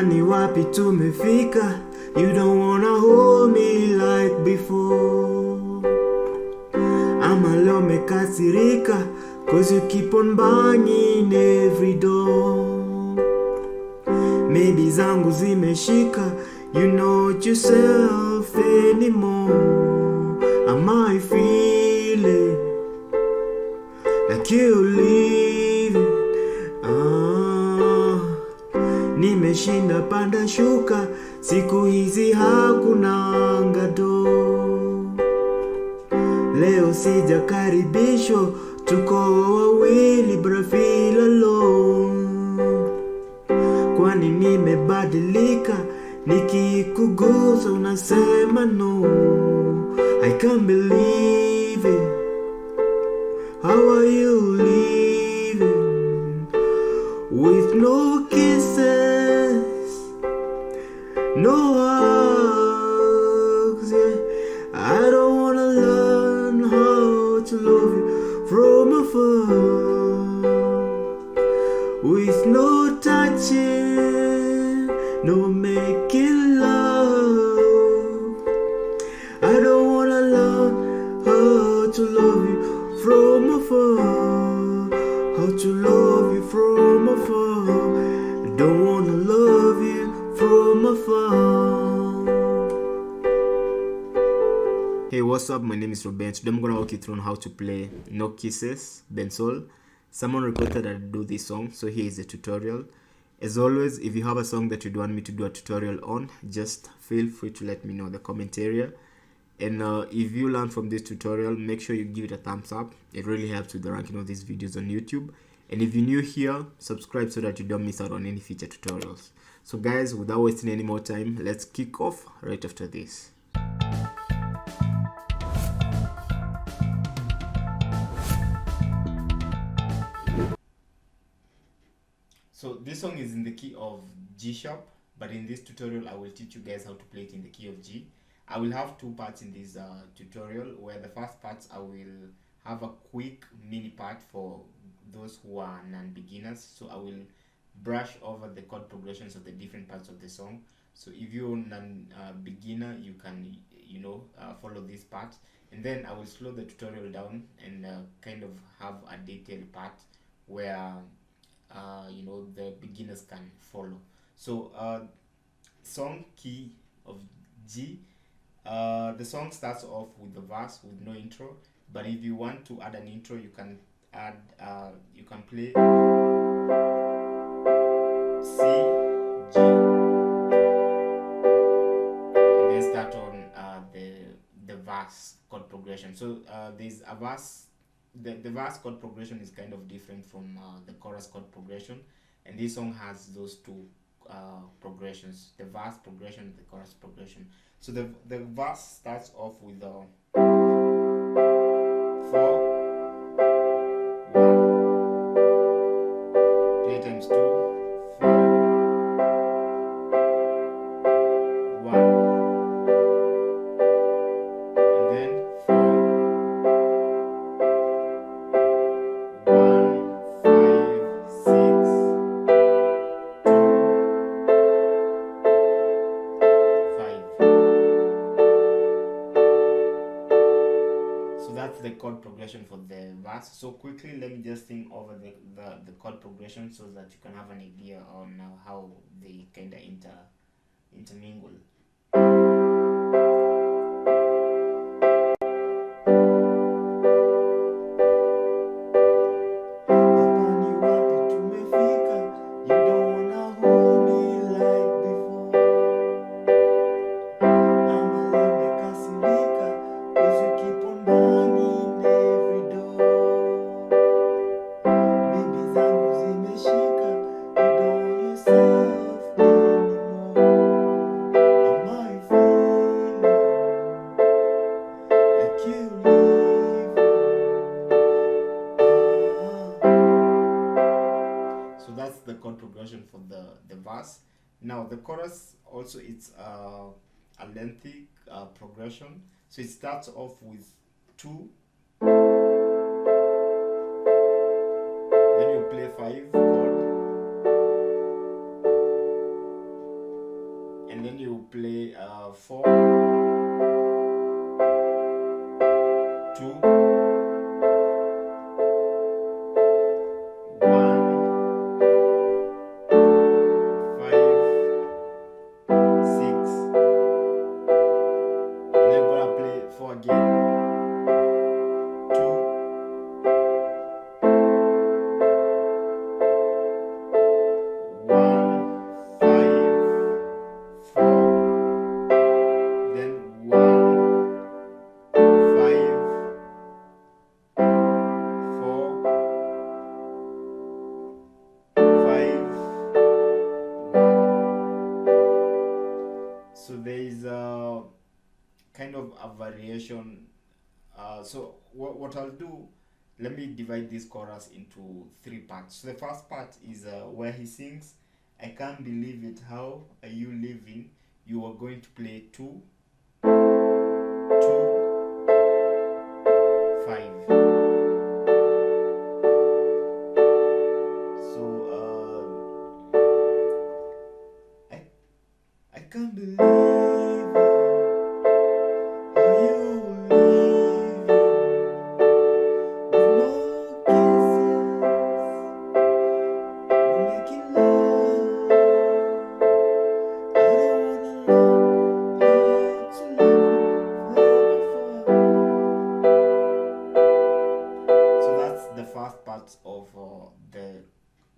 ni wapi tumefika? You don't wanna hold me like before. Ama leo mekasirika, cause you keep on banging every door. Maybe zangu zimeshika, you not yourself anymore. Am I feeling like you leaving? Nimeshinda panda shuka, siku hizi hakuna angado. Leo sijakaribishwa, tuko wawili but I feel alone. Kwani nimebadilika, nikikugusa unasema no. I can't believe it. How are you leaving with no kisses, no hugs? Yeah, I don't wanna learn how to love you from afar, with no touching, no making love. I don't wanna learn how to love you from afar, how to love you from afar. I don't wanna love you from afar. Hey, what's up? My name is Ruben. Today I'm gonna walk you through on how to play No Kisses, BENSOUL. Someone requested that I do this song, so here is a tutorial. As always, if you have a song that you'd want me to do a tutorial on, just feel free to let me know in the comment area. And if you learn from this tutorial, make sure you give it a thumbs up. It really helps with the ranking of these videos on YouTube. And if you're new here, subscribe so that you don't miss out on any future tutorials. So guys, without wasting any more time, let's kick off right after this. So this song is in the key of G sharp, but in this tutorial I will teach you guys how to play it in the key of G. I will have two parts in this tutorial, where the first part I will have a quick mini part for those who are non-beginners. So I will brush over the chord progressions of the different parts of the song. So if you're non-beginner, you can follow this part, and then I will slow the tutorial down and kind of have a detailed part where the beginners can follow. So song key of G. The song starts off with the verse with no intro, but if you want to add an intro, you can add you can play C, G, and then start on the verse chord progression. So there's a verse. The verse chord progression is kind of different from the chorus chord progression, and this song has those two progressions: the verse progression and the chorus progression. So the verse starts off with the 4, 1, play times 2, 4, 1, and then 4, 1, 5, 6, 2, 5. So that's the chord progression for the verse. So quickly, let me just sing over the chord progression so that you can have an idea on how they kind of intermingle. That's the chord progression for the verse. Now the chorus also, it's a lengthy progression. So it starts off with 2, then you play 5 chord, 2, 1, 5, 6, and then gonna play 4 again. 2, 1, 5, 4, then 1, 5, 4, 5, 1. So there is a kind of a variation. So what I'll do, let me divide this chorus into 3 parts. So the first part is where he sings, "I can't believe it, how are you living?" You are going to play 2, 2, 5. So I can't believe how you living with no kisses, no making love. I don't wanna love you to love from afar. So that's the first part of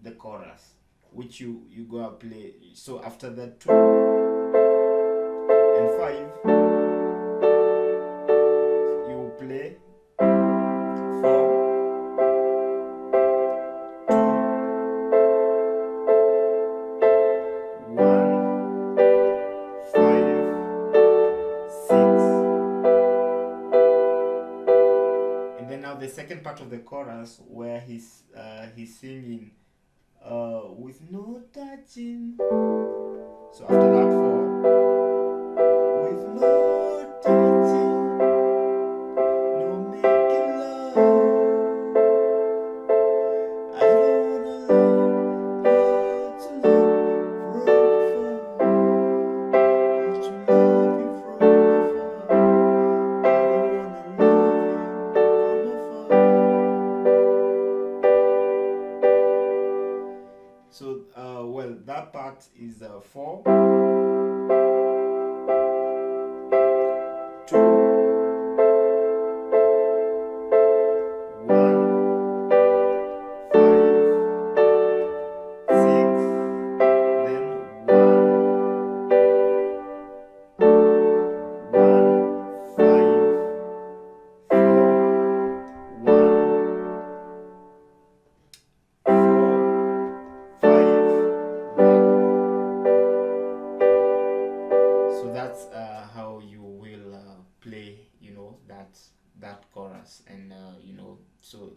the chorus, which you go and play. So after that 2 and 5, you play 4, 2, 1, 5, 6, and then now the second part of the chorus where he's singing with no touching. So after that 4, with no touching, no making love. I don't wanna love you to love from afar. To love you from afar. I don't wanna love you from afar. So well, that part is 4, 2, 1, 5, 6, then 1, 1, 5, 4, 1, 4, 5, 1. So that's how you will play, that chorus, and so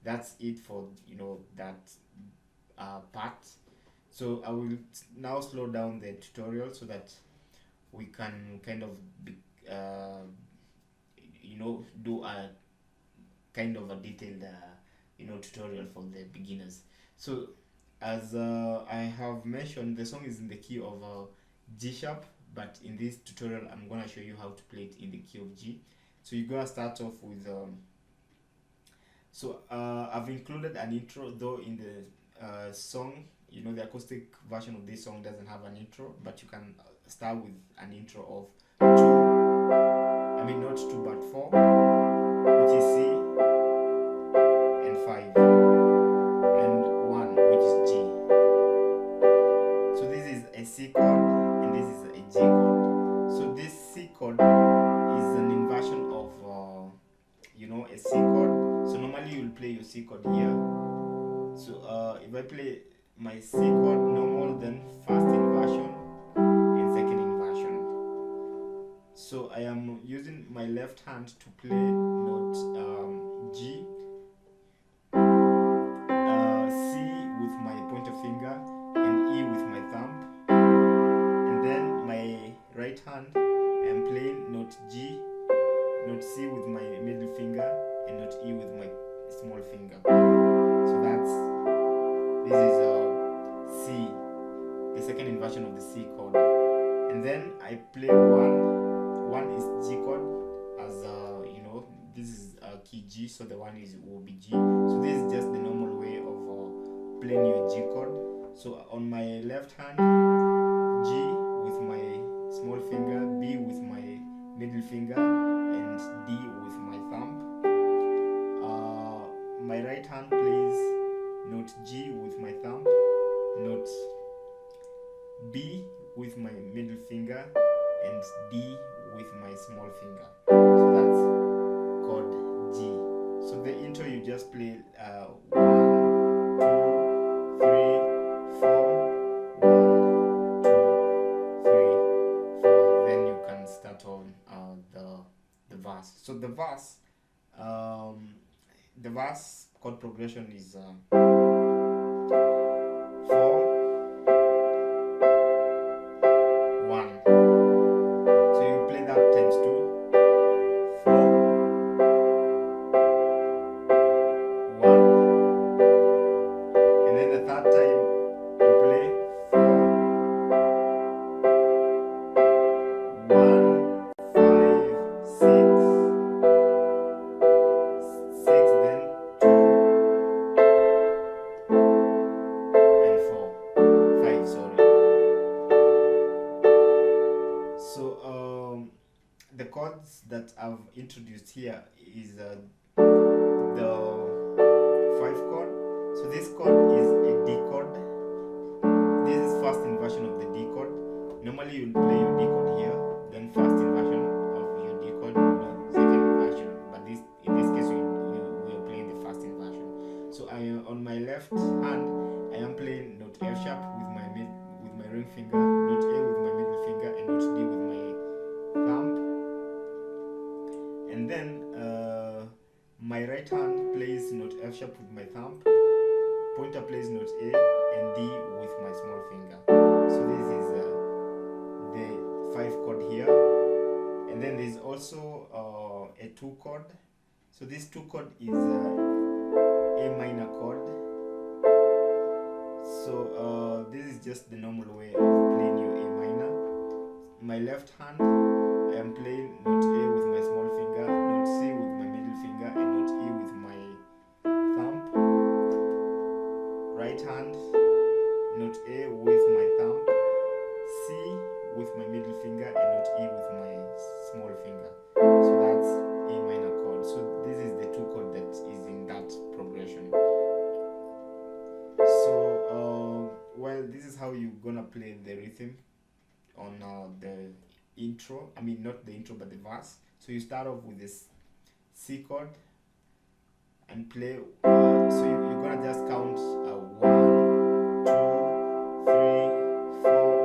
that's it for that part. So I will now slow down the tutorial so that we can kind of do a kind of a detailed tutorial for the beginners. So as I have mentioned, the song is in the key of G sharp, but in this tutorial I'm gonna show you how to play it in the key of G. So you're gonna start off with I've included an intro, though in the song, the acoustic version of this song doesn't have an intro, but you can start with an intro of 2, I mean not 2 but 4, which is C, and 5, and 1, which is G. So this is a C chord and this is a G chord. So this C chord is an inversion of a C chord. So normally you'll play your C chord here. So if I play my C chord normal, then first inversion and second inversion. So I am using my left hand to play note G, C with my pointer finger, and E with my thumb. And then my right hand, I am playing note G, note C with my middle finger, and note E with my small finger. So this is C, the second inversion of the C chord. And then I play 1 is G chord, as this is key G, so the one is will be G. So this is just the normal way of playing your G chord. So on my left hand, G with my small finger, B with my middle finger, and D with my thumb. My right hand plays note G with my thumb, note B with my middle finger, and D with my small finger. So that's chord G. So the intro you just play 1, 2, 3, 4, 1, 2, 3, 4. Then you can start on the verse. So the verse chord progression is 4, 1. So you play that times 2, 4, 1, and then the third time you play 4, 1, 5, 6, then 2 and 4, 5, sorry. So the chords that I've introduced here is the 5 chord. So this chord is a D chord. This is first inversion of the D chord. Normally you'll play your D chord here, then first inversion of your D chord, second inversion. But in this case we are playing the first inversion. So on my left hand I am playing note F sharp with my ring finger, note A with my middle finger, and note D with my thumb. And then my right hand plays note F sharp with my thumb, pointer plays note A and D with my small finger. So this is the 5 chord here. And then there's also a 2 chord. So this 2 chord is A minor chord. So this is just the normal way of playing your A minor. My left hand I am playing note A with my small finger, note C with my middle finger, and note E with my thumb. Right hand, note A with my thumb, C with my middle finger, and note E with my small finger. So that's A minor chord. So this is the 2 chord that is in that progression. So well, this is how you're gonna play the rhythm on the intro. I mean, not the intro but the verse. So you start off with this C chord and play. So you're gonna just count 1, 2, 3, 4,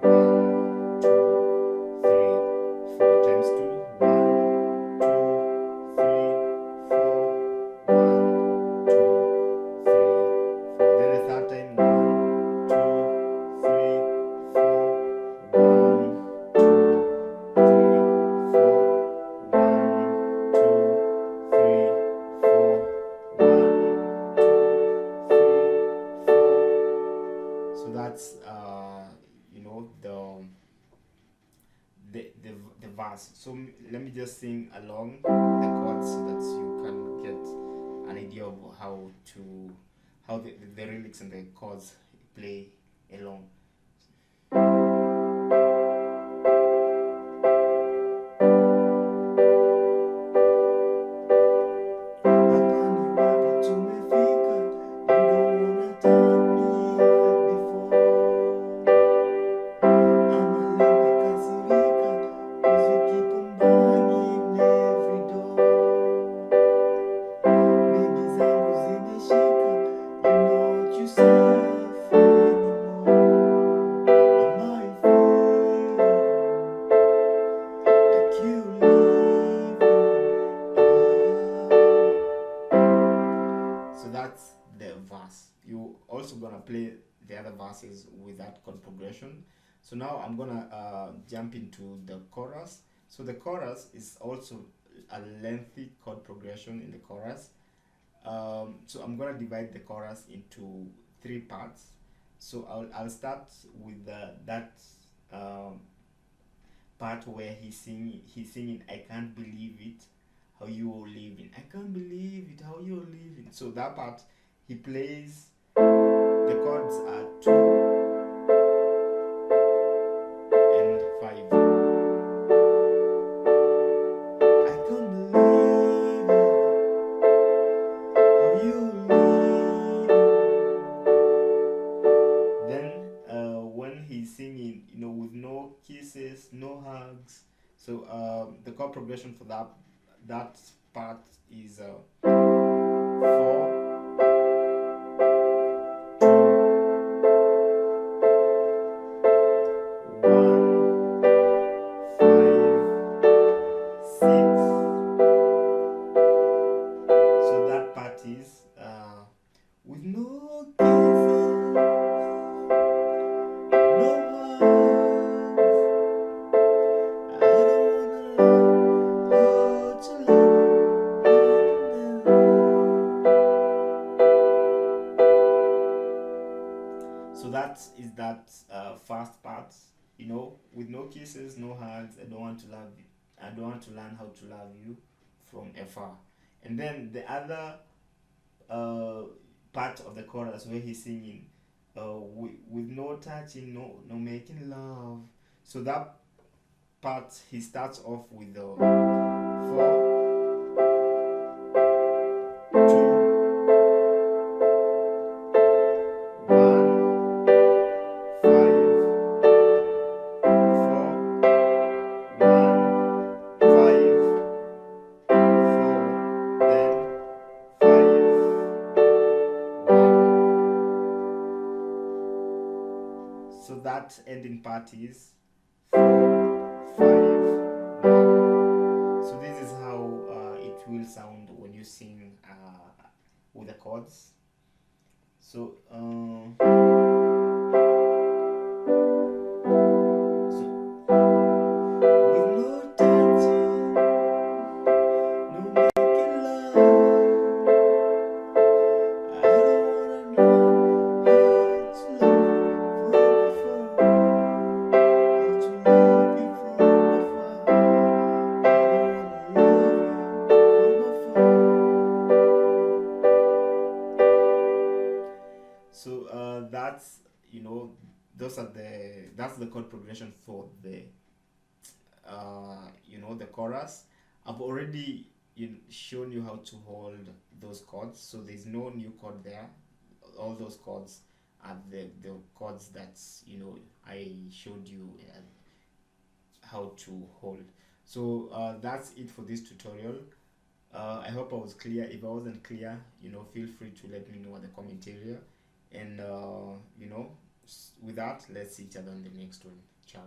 1, 2, 3, 4 times 2, 1, 2, 3, 4, 1, 2, 3, 4. Then the third time 1, 2, 3, 4, 1, 2, 3, 4, 1, 2, 3, 4, 1, 2, 3, 4. So that's the verse. So let me just sing along the chords so that you can get an idea of how the lyrics and the chords play along. That's the verse. You also gonna play the other verses with that chord progression. So now I'm gonna jump into the chorus. So the chorus is also a lengthy chord progression in the chorus. So I'm gonna divide the chorus into 3 parts. So I'll start with that part where he's singing I can't believe it, how you all living. I can't believe it, how you all living. So that part, he plays, the chords are 2 and 5. I can't believe it, how you living. Then when he's singing, with no kisses, no hugs. So the chord progression for that part is 4, 2, 1, 5, 6. So that part is with no kisses, no hugs. I don't wanna learn how to love you. So that is that first part, with no kisses, no hugs. I don't want to love you. I don't want to learn how to love you from afar. And then the other part of the chorus where he's singing with no touching, no making love. So that part, he starts off with the 4, 2, 1, 5, 4, 1, 5, 4, then 5, 1. So that ending part is 4, 5, 1. So this is how it will sound when you sing with the chords. So with no touching, no making love. I don't wanna learn how to love you from afar. How to love you from afar. I don't wanna love you from afar. So that's that's the chord progression for the the chorus. I've already shown you how to hold those chords, so there's no new chord there. All those chords are the chords that I showed you how to hold. So that's it for this tutorial. I hope I was clear. If I wasn't clear, feel free to let me know in the comment area. And with that, let's see each other on the next one. Ciao.